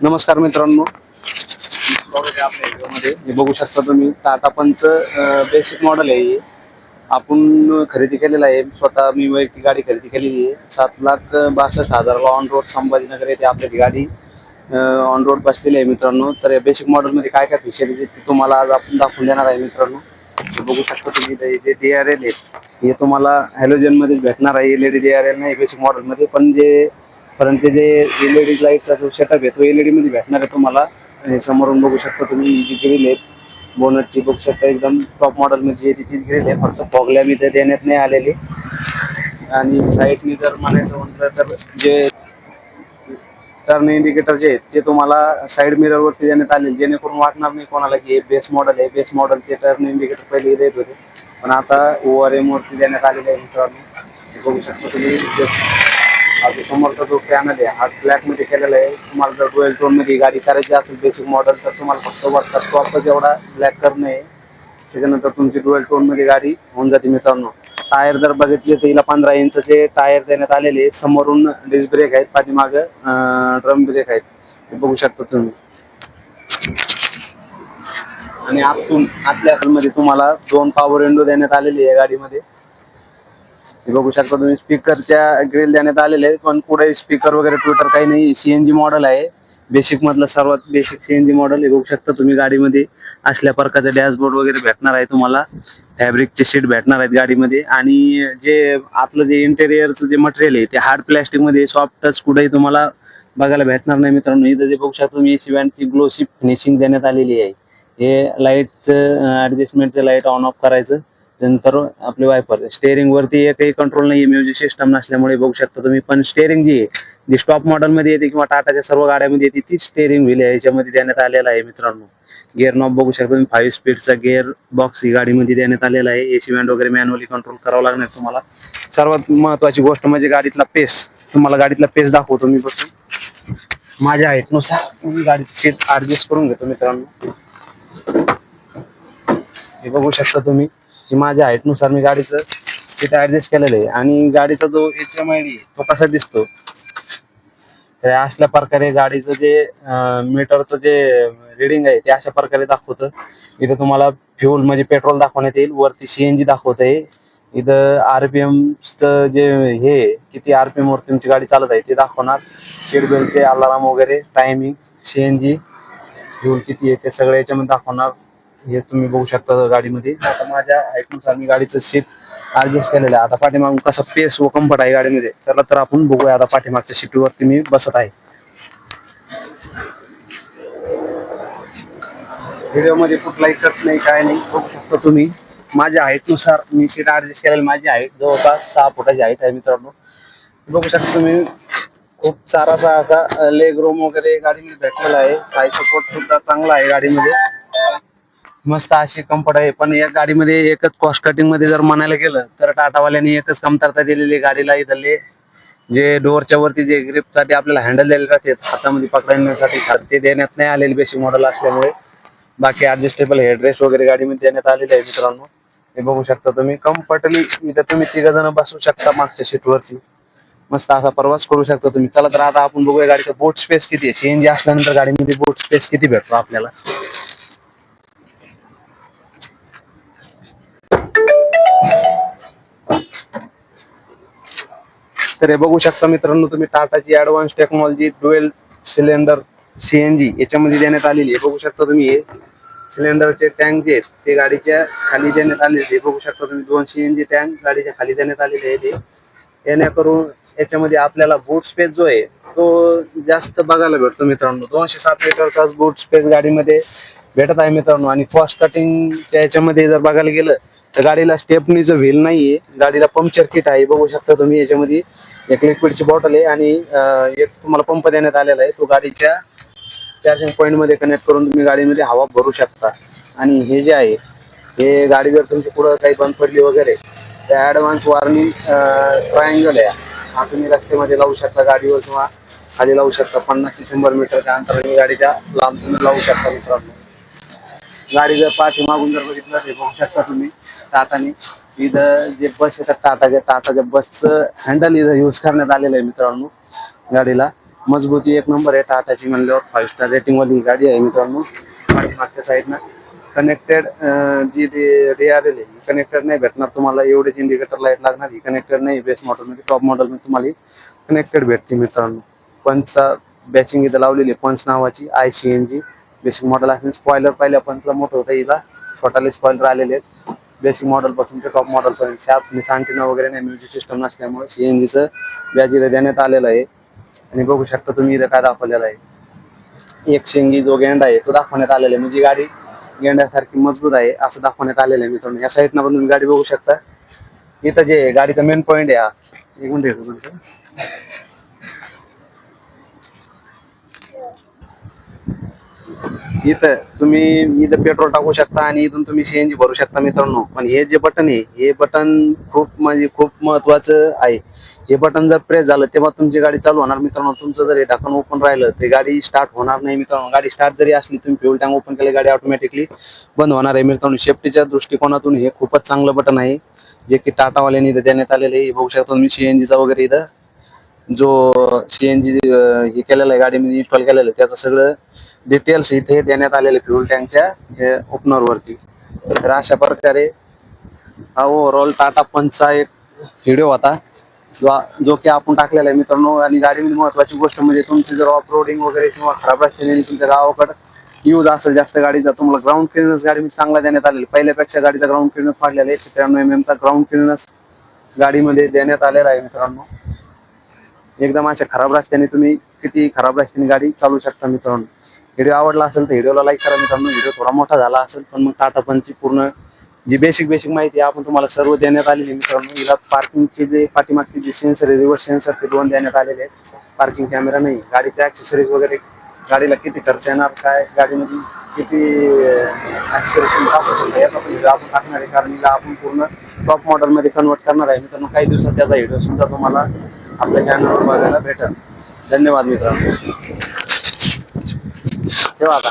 नमस्कार मित्रांनो, स्वागत आहे आपल्या व्हिडिओमध्ये. हे बघू शकता तुम्ही टाटा पंच बेसिक मॉडेल आहे. हे आपण खरेदी केलेलं आहे. स्वतः मी वैयक्तिक गाडी खरेदी केलेली आहे. 7,62,000ला ऑन रोड संभाजीनगर येथे आपली गाडी ऑन रोड बसलेली आहे मित्रांनो. तर या बेसिक मॉडेलमध्ये काय काय फीचर आहेत ते तुम्हाला आज आपण दाखवून देणार आहे मित्रांनो. हे बघू शकता तुम्ही जे DRL आहे हे तुम्हाला हॅलोजनमध्येच भेटणार आहे. LED DRL नाही बेसिक मॉडेलमध्ये, पण जे परंतु जे LED लाईटचा जो सेटअप आहे तो LED मध्ये भेटणार आहे तुम्हाला. हे समोरून बघू शकता तुम्ही जी ग्रिल आहे बोनटची बघू शकता, एकदम टॉप मॉडेल मध्ये तीच ग्रिल आहे. फक्त फॉगलॅम्प इथे देण्यात नाही आलेली. आणि साईडनी जर म्हणायचं म्हटलं तर जे टर्न इंडिकेटर जे आहेत ते तुम्हाला साईड मिरर वरती देण्यात आले, जेणेकरून वाटणार नाही कोणाला की हे बेस मॉडेल आहे. बेस मॉडेलचे टर्न इंडिकेटर पहिले देत होते, पण आता ORM वरती देण्यात आलेले आहे मित्रांनो. हे बघू शकता तुम्ही. आता समोरचा जो पॅनल आहे हा ब्लॅक मध्ये केलेला आहे. तुम्हाला जर डुएल टोन मध्ये गाडी करायची असेल बेसिक मॉडेल तर तुम्हाला फक्त वरचा टॉपच एवढा ब्लॅक करणं आहे. त्याच्यानंतर तुमची डुएल टोन मध्ये गाडी होऊन जाते मित्रांनो. टायर जर बघितले तर हिला 15 इंचचे टायर देण्यात आलेले आहेत. समोरून डिस्क ब्रेक आहेत, पाठीमागे ड्रम ब्रेक आहेत. हे बघू शकता तुम्ही. आणि आतून आतल्या मध्ये तुम्हाला 2 पॉवर विंडो देण्यात आलेली आहे गाडीमध्ये. हे बघू शकता तुम्ही. स्पीकरच्या ग्रिल देण्यात आलेले आहेत, पण पुढे स्पीकर वगैरे ट्विटर काही नाही. CNG मॉडेल आहे, बेसिक मधलं सर्वात बेसिक CNG मॉडेल. हे बघू शकता तुम्ही. गाडीमध्ये असल्या प्रकारचे डॅशबोर्ड वगैरे भेटणार आहे तुम्हाला. फॅब्रिकचे सीट भेटणार आहेत गाडीमध्ये. आणि जे आतलं जे इंटेरियरचं जे मटेरियल आहे ते हार्ड प्लॅस्टिक मध्ये, सॉफ्ट टच कुठेही तुम्हाला बघायला भेटणार नाही मित्रांनो. इथं जे बघू शकता तुम्ही AC वॅनची ग्लोसी फिनिशिंग देण्यात आलेली आहे. हे लाईटचं ऍडजस्टमेंटचं लाईट ऑन ऑफ करायचं. नंतर आपले वायपर. स्टेअरिंग वरती एकही कंट्रोल नाही, म्युझिक सिस्टम नसल्यामुळे बघू शकता तुम्ही. पण स्टेअरिंग जी आहे जी स्टॉप मॉडेल मध्ये येते किंवा टाटाच्या सर्व गाड्यामध्ये येते ती स्टेअरिंग व्हील याच्यामध्ये देण्यात आलेला आहे मित्रांनो. गिअर नॉब बघू शकता तुम्ही. 5 स्पीडचा गिअर बॉक्स ही गाडीमध्ये देण्यात आलेला आहे. AC वॅन वगैरे मॅन्युअली कंट्रोल करावं लागणार तुम्हाला. सर्वात महत्वाची गोष्ट म्हणजे गाडीतला पेस. तुम्हाला गाडीतला पेस दाखवतो मी बसून. माझ्या हाईटनुसार मी गाडीची सीट ऍडजस्ट करून घेतो मित्रांनो. हे बघू शकता तुम्ही की माझ्या हाईटनुसार मी गाडीचं सीट ऍडजस्ट केलेलं आहे. आणि गाडीचा जो HMID तो कसा दिसतो तर अशा प्रकारे गाडीचं जे मीटरचं जे रिडिंग आहे ते अशा प्रकारे दाखवतं. इथं तुम्हाला फ्यूल म्हणजे पेट्रोल दाखवण्यात येईल. वरती CNG दाखवत आहे. इथं RPM जे हे किती RPM वर तुमची गाडी चालत आहे ते दाखवणार. सीट बेल्टचे अलार्म वगैरे, टायमिंग, CNG, फ्यूल किती आहे ते सगळं याच्यामध्ये दाखवणार. हे तुम्ही बघू शकता गाडीमध्ये. आता माझ्या हाईटनुसार मी गाडीचं सीट ऍडजस्ट केलेलं आहे. आता पाठीमागून कसा पेस व कम्फर्ट आहे गाडीमध्ये त्याला तर आपण बघूया. आता पाठीमागच्या सीटवरती मी बसत आहे. व्हिडिओमध्ये कुठलाही कट नाही, काय नाही. बघू शकता तुम्ही. माझ्या हाईटनुसार मी सीट ऍडजस्ट केलेली. माझी हाईट जवळपास 6 फुटाची हाईट आहे मित्रांनो. बघू शकता तुम्ही. खूप सारासा असा लेग रूम वगैरे गाडीमध्ये भेटलेला आहे. थाय सपोर्ट सुद्धा चांगला आहे गाडीमध्ये. मस्त अशी कम्फर्ट आहे. पण या गाडीमध्ये एकच कॉस्ट कटिंग मध्ये जर म्हणायला गेलं तर टाटावाल्यांनी एकच कमतरता दिलेली गाडीला. इथले जे डोअरच्या वरती जे ग्रिप साठी आपल्याला हँडल दिलेले राहते हातामध्ये पकडण्यासाठी ते देण्यात नाही आलेले बेसिक मॉडेल असल्यामुळे. बाकी ऍडजस्टेबल हेडरेस्ट वगैरे गाडीमध्ये देण्यात आलेले आहे मित्रांनो. हे बघू शकता तुम्ही. कम्फर्टली इथं तुम्ही 3 जण बसू शकता मागच्या सीटवरती. मस्त असा प्रवास करू शकता तुम्ही. चला तर आता आपण बघूया गाडीचा बोट स्पेस किती आहे. CNG असल्यानंतर गाडीमध्ये बोट स्पेस किती भेटतो आपल्याला. तर हे बघू शकता मित्रांनो तुम्ही. टाटाची advance technology dual cylinder CNG याच्यामध्ये देण्यात आलेली आहे. बघू शकता तुम्ही. हे सिलेंडरचे टँक जे आहेत ते गाडीच्या खाली देण्यात आलेले. हे बघू शकता तुम्ही. 2 CNG टँक गाडीच्या खाली देण्यात आलेले आहे. ते येण्याकरून याच्यामध्ये आपल्याला बूट स्पेस जो आहे तो जास्त बघायला भेटतो मित्रांनो. 207 लिटरचा बूट स्पेस गाडीमध्ये भेटत आहे मित्रांनो. आणि कॉस्ट कटिंगच्या याच्यामध्ये जर बघायला गेलं तर गाडीला स्टेपनीचं व्हील नाहीये. गाडीला पंक्चर किट आहे. बघू शकता तुम्ही. याच्यामध्ये एक लिक्विडची बॉटल आहे आणि एक तुम्हाला पंप देण्यात आलेला आहे. तो गाडीच्या चार्जिंग पॉईंट मध्ये कनेक्ट करून तुम्ही गाडीमध्ये हवा भरू शकता. आणि हे जे आहे हे गाडी जर तुमची पुढं काही बंद पडली वगैरे तर ऍडव्हान्स वॉर्निंग ट्रायंगल आहे. हा तुम्ही रस्त्यामध्ये लावू शकता गाडीवर किंवा खाली लावू शकता. 50 ते 100 मीटरच्या अंतराने गाडीच्या लांब तुम्ही लावू शकता मित्रांनो. गाडी जर पाठीमागून जर बघितलं हे बघू शकता तुम्ही. टाटाने इथं जे बस येतात टाटाच्या बसचं हँडल इथं यूज करण्यात आलेलं आहे मित्रांनो गाडीला. मजबूती एक नंबर आहे टाटाची म्हणल्यावर 5 स्टार रेटिंग वाली गाडी आहे मित्रांनो. मागच्या साईडनं कनेक्टेड जी DRL आहे कनेक्टेड नाही भेटणार तुम्हाला, एवढेच इंडिकेटर लाईट लागणार, ही कनेक्टेड नाही. बेस मॉडेलमध्ये टॉप मॉडेलमध्ये तुम्हाला कनेक्टेड भेटते मित्रांनो. पंचचा बॅचिंग इथं लावलेली पंच नावाची ICNG बेसिक मॉडेल असणे. स्पॉयलर पहिल्या पंचला मोठं होतं, हिला छोटाले स्पॉयलर आलेले आहेत. बेसिक मॉडेल पासून ते टॉप मॉडेल पर्यंत शार्प सांटिना वगैरे नाही, म्युझिक सिस्टम नसल्यामुळे CNGचं बॅच इथं देण्यात आलेलं आहे. आणि बघू शकता तुम्ही इथं काय दाखवलेलं आहे, एक शेंगी जो गेंडा आहे तो दाखवण्यात आलेला आहे. म्हणजे गाडी गेंड्यासारखी मजबूत आहे असं दाखवण्यात आलेलं आहे मित्रांनो. या साईडनं पण तुम्ही गाडी बघू शकता. इथं जे गाडीचा मेन पॉईंट आहे हा, एक मिनिट इथं तुम्ही इथं पेट्रोल टाकू शकता आणि इथून तुम्ही CNG भरू शकता मित्रांनो. पण हे जे बटन आहे हे बटन खूप म्हणजे खूप महत्वाचं आहे. हे बटन जर प्रेस झालं तेव्हा तुमची गाडी चालू होणार मित्रांनो. तुमचं जर हे ढक्कन ओपन राहिलं ते गाडी स्टार्ट होणार नाही मित्रांनो. गाडी स्टार्ट जरी असली तुम्ही फ्युल टँक ओपन केली गाडी ऑटोमॅटिकली बंद होणार आहे मित्रांनो. सेफ्टीच्या दृष्टिकोनातून हे खूपच चांगलं बटन आहे जे की टाटावाल्यांनी इथं देण्यात आलेलं आहे. बघू शकता तुम्ही CNGचा वगैरे इथं जो CNG हे केलेलं आहे गाडीमध्ये इन्स्टॉल केलेलं आहे त्याचं सगळं डिटेल्स इथे देण्यात आलेले फ्युल टँकच्या ओपनर वरती. तर अशा प्रकारे हा ओव्हरऑल टाटा पंचचा एक व्हिडिओ होता जो की आपण टाकलेला आहे मित्रांनो. आणि गाडीमध्ये महत्वाची गोष्ट म्हणजे तुमची जर ऑफ रोडिंग वगैरे किंवा खराब रस्त्याने तुमच्या गावाकडे यूज असेल जास्त गाडीचा, तुम्हाला ग्राउंड क्लिअरन्स गाडीमध्ये चांगला देण्यात आलेला. पहिल्यापेक्षा गाडीचा ग्राउंड क्लिअरन्स वाढलेला आहे. 193 mm चा ग्राउंड क्लिअरन्स गाडीमध्ये देण्यात आलेला आहे मित्रांनो. एकदम अशा खराब रस्त्याने तुम्ही किती खराब रस्त्याने गाडी चालू शकता मित्रांनो. व्हिडिओ आवडला असेल तर व्हिडिओला लाईक करा मित्रांनो. व्हिडिओ थोडा मोठा झाला असेल पण मग टाटा पंचची पूर्ण जी बेसिक माहिती आपण तुम्हाला सर्व देण्यात आलेली मित्रांनो. हिला पार्किंगचे जे पाठीमागचे जे सेन्सर आहे रिव्हर्स सेन्सर ते 2 देण्यात आलेले आहेत. पार्किंग कॅमेरा नाही. गाडीचे ॲक्सेसरीज वगैरे गाडीला किती खर्च येणार काय गाडीमध्ये किती ॲक्सेसरीज आपण टाकणार आहे कारण हिला आपण पूर्ण टॉप मॉडेलमध्ये कन्वर्ट करणार आहे मित्रांनो. काही दिवसात त्याचा व्हिडिओ सुद्धा तुम्हाला आपल्या चॅनलवर बघायला भेटेल. धन्यवाद मित्रांनो. ठेवा आता.